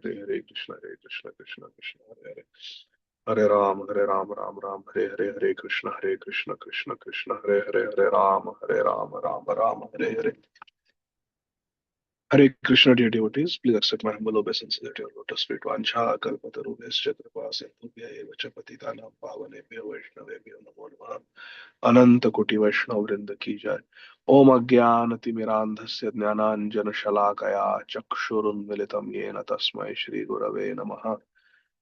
Hare Hare Krishna Krishna Krishna Hare Hare, Hare Ram Ram Ram Hare Hare, Hare Krishna Krishna Krishna Hare Hare, Hare Ram Ram Ram Hare Hare. Hare Krishna, dear devotees, please accept my humble obeisance at your lotus feet. Vancha kalpatarubhyascha kripa sindhubhya eva cha patitanam pavanebhyo vaishnavebhyo namo नमः। अनंत कोटि वैष्णव वृंद की जय। ओम अज्ञानतिमिरान्धस्य ज्ञानाञ्जनशलाकया चक्षुरुन्मिलितं येन तस्मै श्री गुरवे नमः।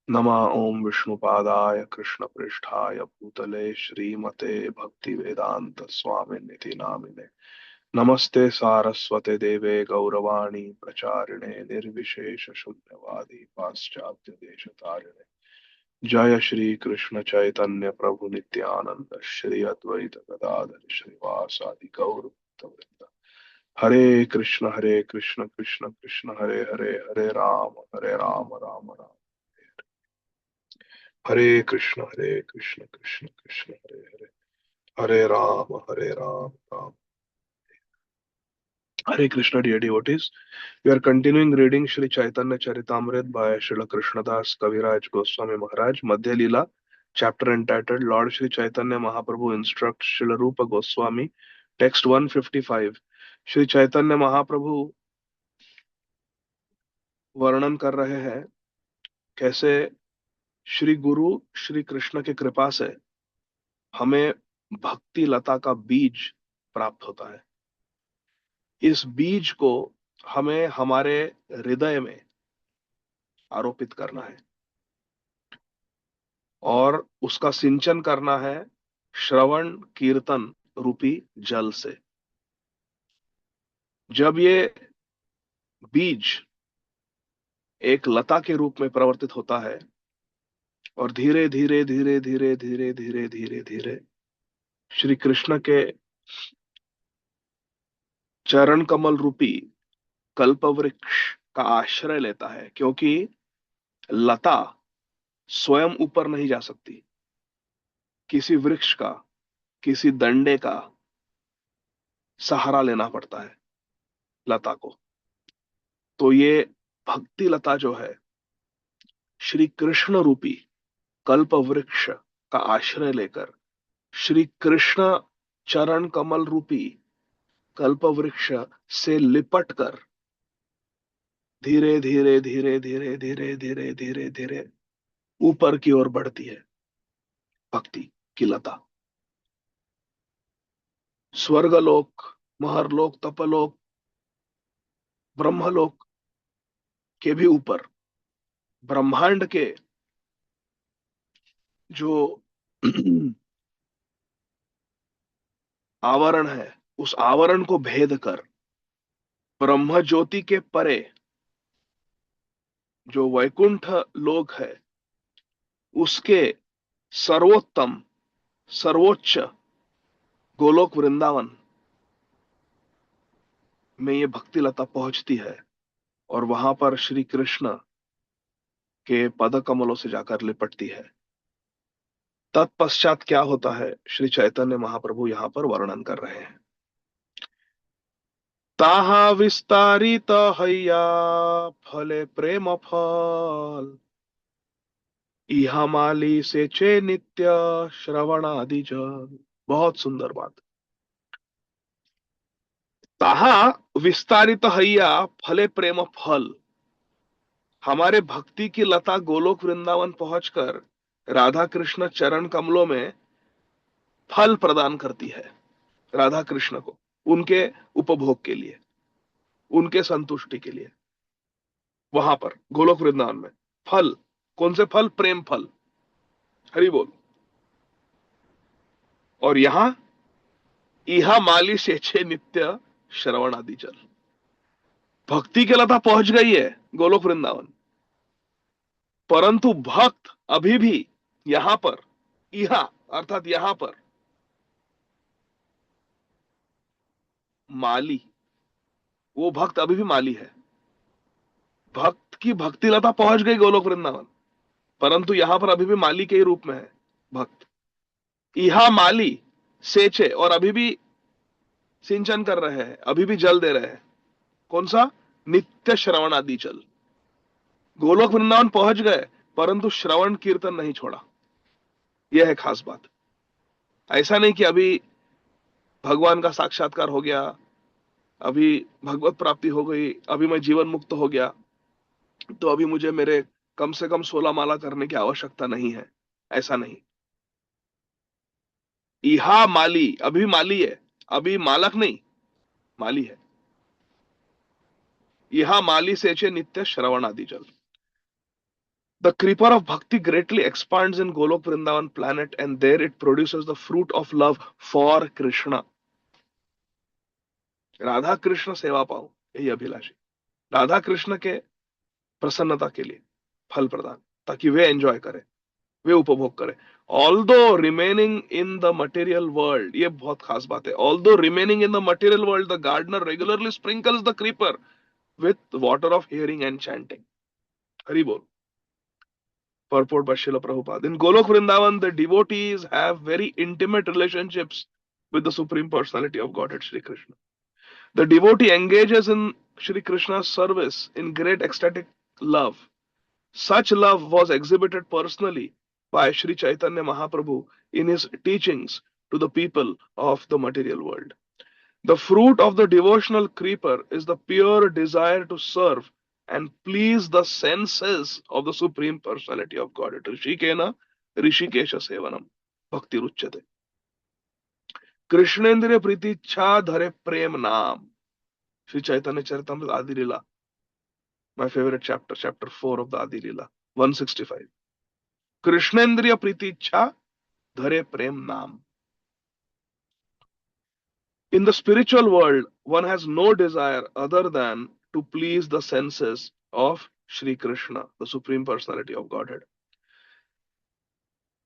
नमः ओम विष्णुपादाय कृष्णप्रेष्ठाय भूतले श्रीमते भक्तिवेदांत स्वामिनिति नामिने। नमस्ते सारस्वते देवे गौरवाणी प्रचारिणे निर्विशेष शून्यवादी पाश्चात्य देशतारिणे। जय श्री कृष्ण चैतन्य प्रभु नित्यानंद श्री अद्वैत गदाधर श्रीवासादि गौर भक्तवृंद। हरे कृष्ण कृष्ण कृष्ण हरे हरे, हरे राम राम राम हरे कृष्ण कृष्ण कृष्ण हरे हरे, हरे Ram Ram. Hare Krishna, dear devotees. We are continuing reading Sri Chaitanya Charitamrita by Srila Krishnadas Kaviraj Goswami Maharaj, Madhya Leela, chapter entitled Lord Sri Chaitanya Mahaprabhu instructs Srila Rupa Goswami, text 155. Shri Chaitanya Mahaprabhu वर्णन कर रहे हैं कैसे श्री गुरु श्री कृष्ण की कृपा से हमें भक्ति लता का बीज प्राप्त होता है। इस बीज को हमें हमारे हृदय में आरोपित करना है और उसका सिंचन करना है श्रवण कीर्तन रूपी जल से। जब ये बीज एक लता के रूप में परिवर्तित होता है और धीरे धीरे धीरे धीरे धीरे धीरे धीरे धीरे श्री कृष्ण के चरण कमल रूपी कल्प वृक्ष का आश्रय लेता है, क्योंकि लता स्वयं ऊपर नहीं जा सकती, किसी वृक्ष का किसी डंडे का सहारा लेना पड़ता है लता को। तो ये भक्ति लता जो है श्री कृष्ण रूपी कल्प वृक्ष का आश्रय लेकर श्री कृष्ण चरण कमल रूपी कल्प वृक्ष से लिपट कर धीरे धीरे धीरे धीरे धीरे धीरे धीरे धीरे ऊपर की ओर बढ़ती है भक्ति की लता। स्वर्गलोक, महरलोक, तपलोक, ब्रह्मलोक के भी ऊपर ब्रह्मांड के जो आवरण है उस आवरण को भेद कर ब्रह्म ज्योति के परे जो वैकुंठ लोक है उसके सर्वोत्तम सर्वोच्च गोलोक वृंदावन में ये भक्ति लता पहुंचती है और वहां पर श्री कृष्ण के पद कमलों से जाकर लिपटती है। तत्पश्चात क्या होता है श्री चैतन्य महाप्रभु यहां पर वर्णन कर रहे हैं। ताहा विस्तारित हैया फले प्रेम फल, इहा माली से चे नित्य श्रवणादि जल। बहुत सुंदर बात। ताहा विस्तारित हैया फले प्रेम फल, हमारे भक्ति की लता गोलोक वृंदावन पहुंचकर राधा कृष्ण चरण कमलों में फल प्रदान करती है राधा कृष्ण को, उनके उपभोग के लिए, उनके संतुष्टि के लिए। वहां पर गोलोक वृंदावन में फल, कौन से फल? प्रेम फल। हरि बोल। और यहां इहा माली से छे नित्य श्रवण आदि जल, भक्ति की लता पहुंच गई है गोलोक वृंदावन, परंतु भक्त अभी भी यहां पर, इहा अर्थात यहां पर माली, वो भक्त अभी भी माली है। भक्त की भक्ति लता पहुंच गई गोलोक वृंदावन, परंतु यहां पर अभी भी माली के ही रूप में है भक्त। इहा माली सेचे, और अभी भी सिंचन कर रहे हैं, अभी भी जल दे रहे हैं। कौन सा? नित्य श्रवण आदि जल, गोलोक वृंदावन पहुंच गए परंतु श्रवण कीर्तन नहीं छोड़ा। यह है खास बात। ऐसा नहीं कि अभी भगवान का साक्षात्कार हो गया, अभी भगवत प्राप्ति हो गई, अभी मैं जीवन मुक्त हो गया, तो अभी मुझे मेरे कम से कम 16 माला करने की आवश्यकता नहीं है। ऐसा नहीं। इहा माली, अभी माली है, अभी मालक नहीं, माली है। इहा माली सेचे नित्य श्रवण आदि जल। The creeper of bhakti greatly expands in Golok Vrindavan planet, and there it produces the fruit of love for Krishna. Radha Krishna सेवा पाओ, यही अभिलाषी। राधा कृष्ण के प्रसन्नता के लिए फल प्रदान, ताकि वे एंजॉय करें, वे उपभोग करें। Although remaining in the material world, ये बहुत खास बात है। Although remaining in the material world, the gardener regularly sprinkles the creeper with water of hearing and chanting. Hari बोल। Purport by Srila Prabhupada. In Golok Vrindavan, the devotees have very intimate relationships with the Supreme Personality of Godhead, Sri Krishna. The devotee engages in Sri Krishna's service in great ecstatic love. Such love was exhibited personally by Sri Chaitanya Mahaprabhu in his teachings to the people of the material world. The fruit of the devotional creeper is the pure desire to serve and please the senses of the Supreme Personality of Godhead. Rishikena Rishikesha Sevanam Bhakti Ruchyate. Krishnendriya Pritichha Dhare Prem Naam. Sri Chaitanya Charitamrita Adi Lila. My favorite chapter, chapter 4 of the Adi Lila, 165. Krishnendriya Pritichha Dhare Prem Naam. In the spiritual world, one has no desire other than to please the senses of Sri Krishna, the Supreme Personality of Godhead.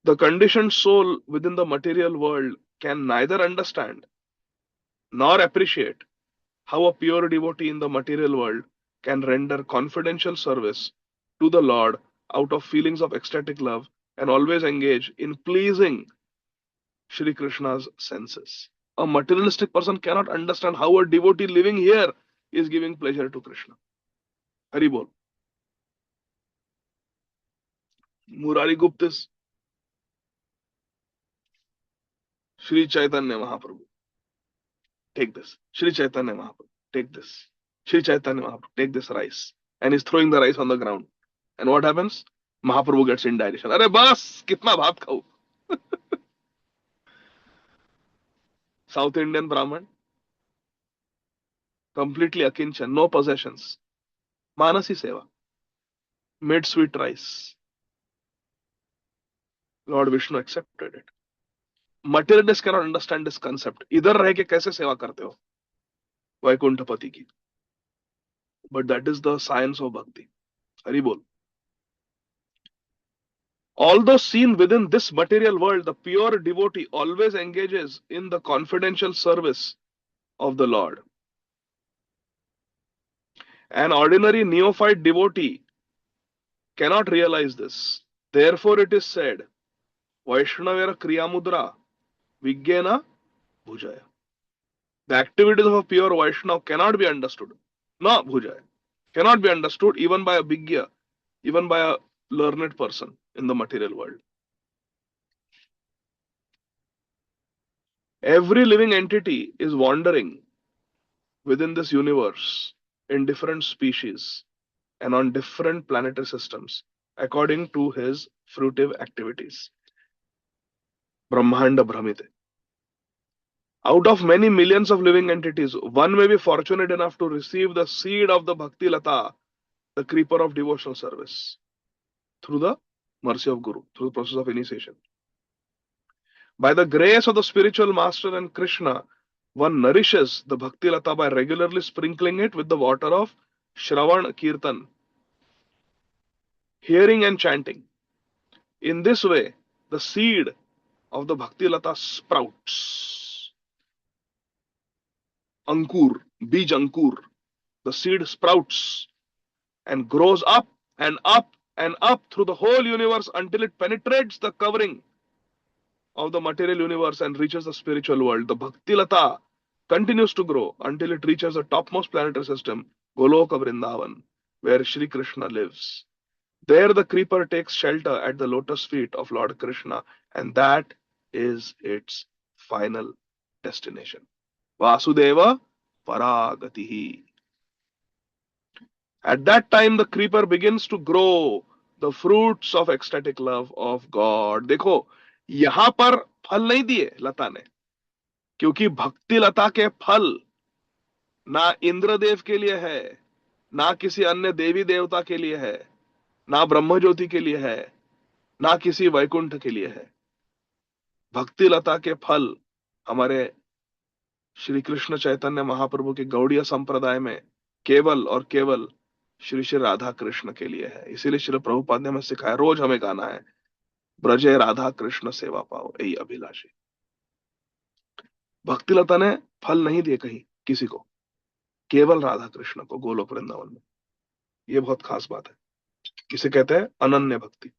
The conditioned soul within the material world can neither understand nor appreciate how a pure devotee in the material world can render confidential service to the Lord out of feelings of ecstatic love and always engage in pleasing Sri Krishna's senses. A materialistic person cannot understand how a devotee living here is giving pleasure to Krishna. Hari Bol. Murari Guptis, Sri Chaitanya Mahaprabhu, take this. Sri Chaitanya Mahaprabhu, take this. Sri Chaitanya Mahaprabhu, take this rice. And he's throwing the rice on the ground. And what happens? Mahaprabhu gets indigestion. Arey bas, kitna bhat khau. South Indian Brahmin, completely akinchan, no possessions. Manasi Seva, made sweet rice. Lord Vishnu accepted it. Materialists cannot understand this concept. इधर रह के कैसे सेवा करते हो वैकुंठपति की? But that is the science of bhakti. Hari Bol. Although seen within this material world, the pure devotee always engages in the confidential service of the Lord. An ordinary neophyte devotee cannot realize this. Therefore, it is said, Vaishnavera Kriyamudra Vigyena Bhujaya. The activities of a pure Vaishnava cannot be understood. No, Bhujaya. Cannot be understood even by a Vigya, even by a learned person in the material world. Every living entity is wandering within this universe in different species and on different planetary systems according to his fruitive activities. Brahmanda Brahmite. Out of many millions of living entities, one may be fortunate enough to receive the seed of the Bhakti Lata, the creeper of devotional service, through the mercy of Guru, through the process of initiation. By the grace of the spiritual master and Krishna, one nourishes the Bhakti Lata by regularly sprinkling it with the water of Shravan Kirtan, hearing and chanting. In this way, the seed of the Bhakti Lata sprouts. Ankur, Bij Ankur, the seed sprouts and grows up and up and up through the whole universe until it penetrates the covering of the material universe and reaches the spiritual world. The Bhakti Lata continues to grow until it reaches the topmost planetary system, Goloka Vrindavan, where Shri Krishna lives. There the creeper takes shelter at the lotus feet of Lord Krishna, and that is its final destination. Vasudeva Paragatihi. At that time, the creeper begins to grow the fruits of ecstatic love of God. देखो, यहां पर फल नहीं दिए लता ने, क्योंकि भक्ति लता के फल ना इंद्रदेव के लिए है, ना किसी अन्य देवी देवता के लिए है, ना ब्रह्म ज्योति के लिए है, ना किसी वैकुंठ के लिए है। भक्ति लता के फल हमारे श्री कृष्ण चैतन्य महाप्रभु के गौड़ीय संप्रदाय में केवल और केवल श्री श्री राधा कृष्ण के लिए है। इसीलिए श्री प्रभुपाद ने हमें सिखाया, रोज हमें गाना है, ब्रजे राधा कृष्ण सेवा पाओ यही अभिलाषी। भक्ति लता ने फल नहीं दिए कहीं किसी को, केवल राधा कृष्ण को गोलोक वृंदावन में। ये बहुत खास बात है, इसे कहते हैं अनन्य भक्ति।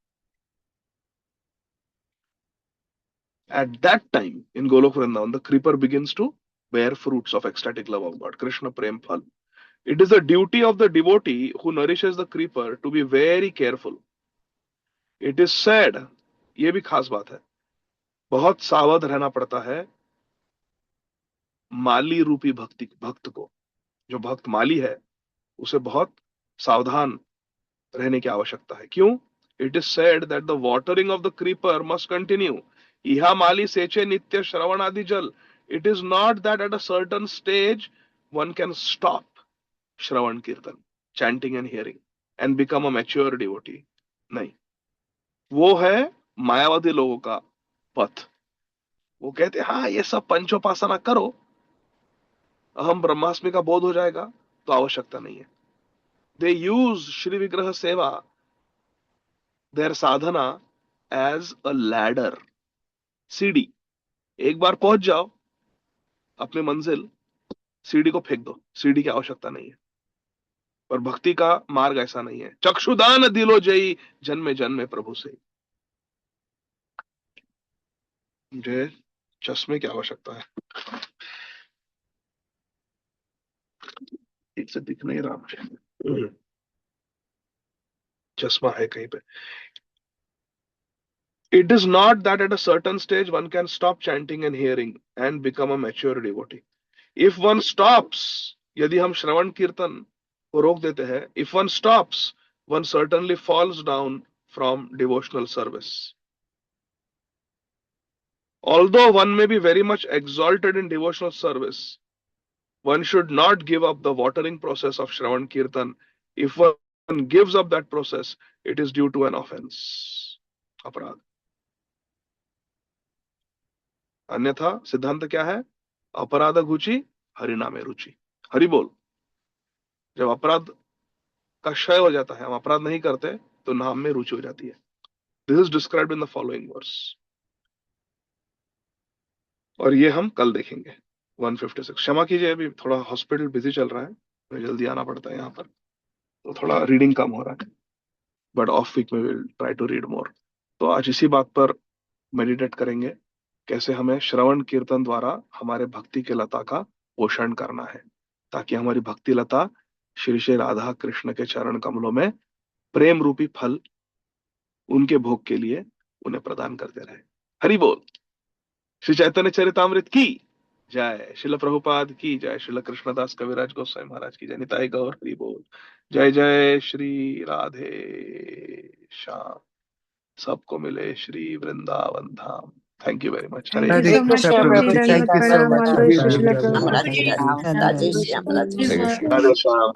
At that time in Golok Vrindavan, the creeper begins to bear fruits of ecstatic love of God, Krishna Prem Phal. It is the duty of the devotee who nourishes the creeper to be very careful. It is said, ये भी खास बात है, बहुत सावध रहना पड़ता है माली रूपी भक्त को। जो भक्त माली है उसे बहुत सावधान रहने की आवश्यकता है। क्यों? It is said that the watering of the creeper must continue. इहा माली सेचे नित्य श्रवण आदि जल। It is not that at a certain stage one can stop shravan kirtan, chanting and hearing and become a mature devotee. नहीं, वो है मायावादी लोगों का पथ। वो कहते हैं हाँ ये सब पंचोपासना करो, अहम ब्रह्मास्मि का बोध हो जाएगा, तो आवश्यकता नहीं है। दे यूज श्री विग्रह सेवा, their sadhana as a ladder, सीढ़ी। एक बार पहुंच जाओ अपने मंजिल, सीढ़ी को फेंक दो, सीढ़ी की आवश्यकता नहीं है। पर भक्ति का मार्ग ऐसा नहीं है। चक्षुदान दिलो जयी, जन्मे जन्मे प्रभु से। मुझे चश्मे की आवश्यकता है, ठीक से दिख नहीं रहा मुझे, चश्मा है कहीं पे। It is not that at a certain stage one can stop chanting and hearing and become a mature devotee. If one stops, यदि हम श्रवण कीर्तन को रोक देते हैं, if one stops, one certainly falls down from devotional service. Although one may be very much exalted in devotional service, one should not give up the watering process of Shravan Kirtan. If one gives up that process, it is due to an offense, अपराध। अन्यथा सिद्धांत क्या है? अपराध घुची हरिनामे रुचि। हरि बोल। जब अपराध का क्षय हो जाता है, हम अपराध नहीं करते, तो नाम में रुचि हो जाती है। This is described in the following verse, और ये हम कल देखेंगे 156। क्षमा कीजिए, अभी थोड़ा हॉस्पिटल बिजी चल रहा है, मुझे जल्दी आना पड़ता है यहाँ पर, तो थोड़ा रीडिंग कम हो रहा है, बट ऑफ वीक में will try to read more. तो आज इसी बात पर मेडिटेट करेंगे, कैसे हमें श्रवण कीर्तन द्वारा हमारे भक्ति के लता का पोषण करना है, ताकि हमारी भक्ति लता श्री श्री राधा कृष्ण के चरण कमलों में प्रेम रूपी फल उनके भोग के लिए उन्हें प्रदान करते रहे। हरि बोल। श्री चैतन्य चरितामृत की जय, श्रील प्रभुपाद की जय, श्रील कृष्णदास कविराज गोस्वामी महाराज की जय, निताई गौर हरि बोल। जय जय श्री राधे श्याम, सबको मिले श्री वृंदावन धाम। Thank you very much. Hare Thank you Hare so much, Krishna Prabhuji. Prabhuji, Dandavat thank you so pranam. much All for glories to sharing Srila everything. Prabhupada. Radhe Shyam, Radhe Jai Shyam, Shri Radhe Krishna. Shyam.